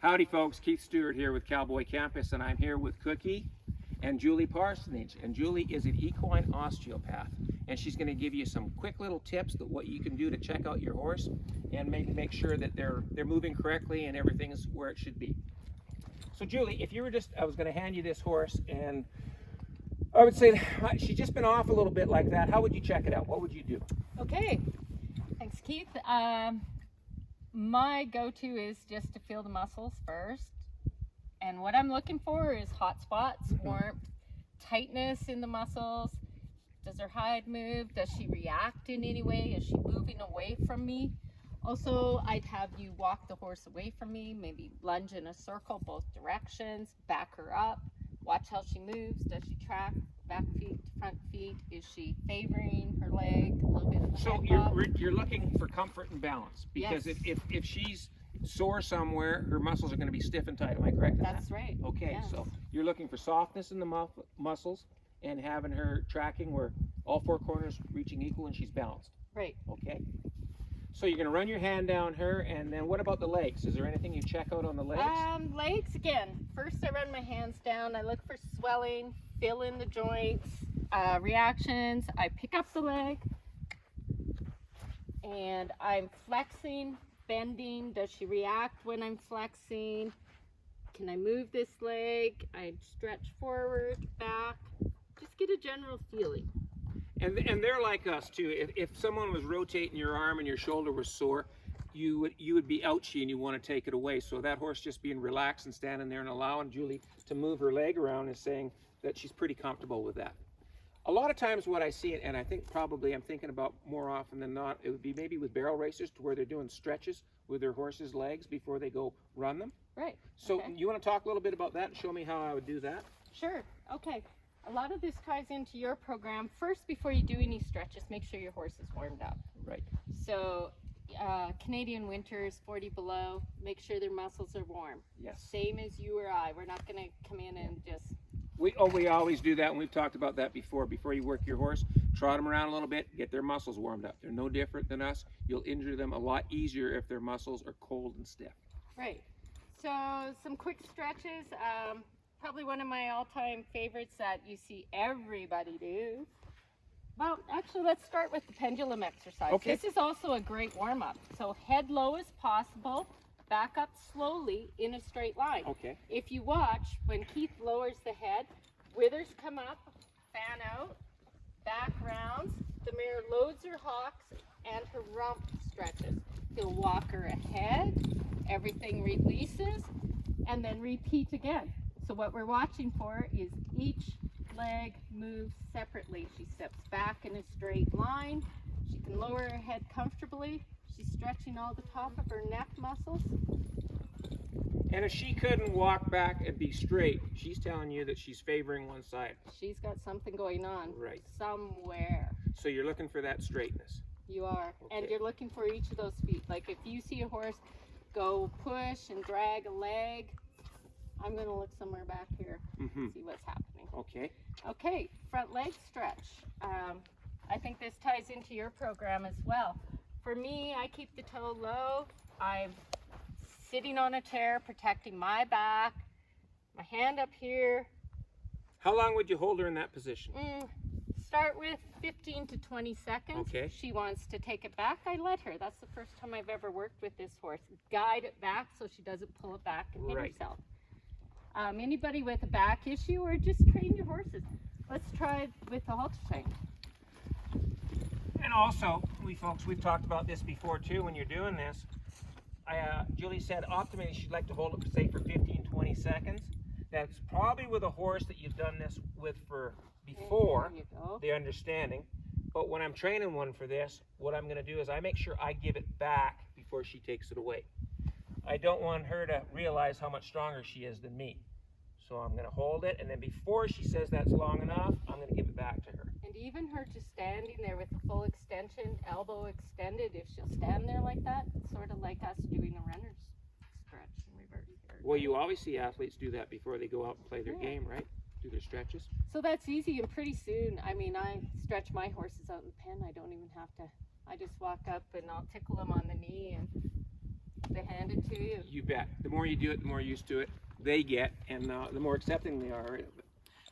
Howdy folks, Keith Stewart here with Cowboy Campus, and I'm here with Cookie and Julie Parsonage. And Julie is an equine osteopath, and she's going to give you some quick little tips that what you can do to check out your horse and maybe make sure that they're moving correctly and everything is where it should be. So Julie, if you were I was going to hand you this horse, and I would say she's just been off a little bit like that. How would you check it out? What would you do? Okay, thanks Keith. My go-to is just to feel the muscles first, and what I'm looking for is hot spots, warmth, tightness in the muscles. Does her hide move? Does she react in any way? Is she moving away from me? Also, I'd have you walk the horse away from me, maybe lunge in a circle both directions, back her up, watch how she moves. Does she track back feet to front feet? Is she favoring her leg? A little bit of the So you're looking for comfort and balance, because yes. if she's sore somewhere, her muscles are going to be stiff and tight. Am I correct in that? That's right. Okay, yes. So you're looking for softness in the muscles and having her tracking where all four corners reaching equal and she's balanced. Right. Okay. So you're going to run your hand down her, and then what about the legs? Is there anything you check out on the legs? Legs, again, first I run my hands down, I look for swelling, fill in the joints, reactions. I pick up the leg, and I'm flexing, bending. Does she react when I'm flexing? Can I move this leg? I stretch forward, back, just get a general feeling. And they're like us too. If someone was rotating your arm and your shoulder was sore, you would be ouchy and you want to take it away. So that horse just being relaxed and standing there and allowing Julie to move her leg around is saying that she's pretty comfortable with that. A lot of times what I see, and I think probably I'm thinking about more often than not, it would be maybe with barrel racers to where they're doing stretches with their horse's legs before they go run them. Right. So okay. You want to talk a little bit about that and show me how I would do that? Sure. Okay. A lot of this ties into your program. First, before you do any stretches, make sure your horse is warmed up. Right. So Canadian winters, 40 below, make sure their muscles are warm. Yes. Same as you or I. We're not going to come in and just... We always do that, and we've talked about that before. Before you work your horse, trot them around a little bit, get their muscles warmed up. They're no different than us. You'll injure them a lot easier if their muscles are cold and stiff. Right. So some quick stretches. Probably one of my all-time favorites that you see everybody do. Well, actually, let's start with the pendulum exercise. Okay. This is also a great warm-up. So head low as possible, back up slowly in a straight line. Okay. If you watch, when Keith lowers the head, withers come up, fan out, back rounds, the mare loads her hocks and her rump stretches. He'll walk her ahead, everything releases, and then repeat again. So what we're watching for is each leg moves separately. She steps back in a straight line. She can lower her head comfortably. She's stretching all the top of her neck muscles. And if she couldn't walk back and be straight, she's telling you that she's favoring one side. She's got something going on. Right. Somewhere. So you're looking for that straightness. You are. Okay. And you're looking for each of those feet. Like if you see a horse go push and drag a leg, I'm going to look somewhere back here and see what's happening. Okay. Okay, front leg stretch. I think this ties into your program as well. For me, I keep the toe low. I'm sitting on a chair, protecting my back, my hand up here. How long would you hold her in that position? Start with 15 to 20 seconds. Okay. She wants to take it back, I let her. That's the first time I've ever worked with this horse. Guide it back so she doesn't pull it back and hit herself. Anybody with a back issue, or just train your horses. Let's try with the halter chain. And also, we've talked about this before too. When you're doing this, Julie said optimally she'd like to hold it, say, for 15-20 seconds. That's probably with a horse that you've done this with for before, the understanding. But when I'm training one for this, what I'm going to do is I make sure I give it back before she takes it away. I don't want her to realize how much stronger she is than me. So I'm going to hold it, and then before she says that's long enough, I'm going to give it back to her. And even her just standing there with the full extension, elbow extended, if she'll stand there like that, it's sort of like us doing a runner's stretch in reverse here. Well, you always see athletes do that before they go out and play their game, right? Do their stretches. So that's easy, and pretty soon, I mean, I stretch my horses out in the pen. I don't even have to, I just walk up and I'll tickle them on the knee and They hand it to you. You bet. The more you do it, the more used to it they get, and the more accepting they are of it.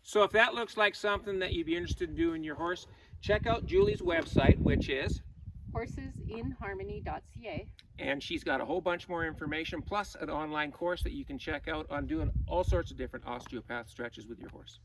So if that looks like something that you'd be interested in doing your horse, check out Julie's website, which is horsesinharmony.ca. and she's got a whole bunch more information, plus an online course that you can check out on doing all sorts of different osteopath stretches with your horse.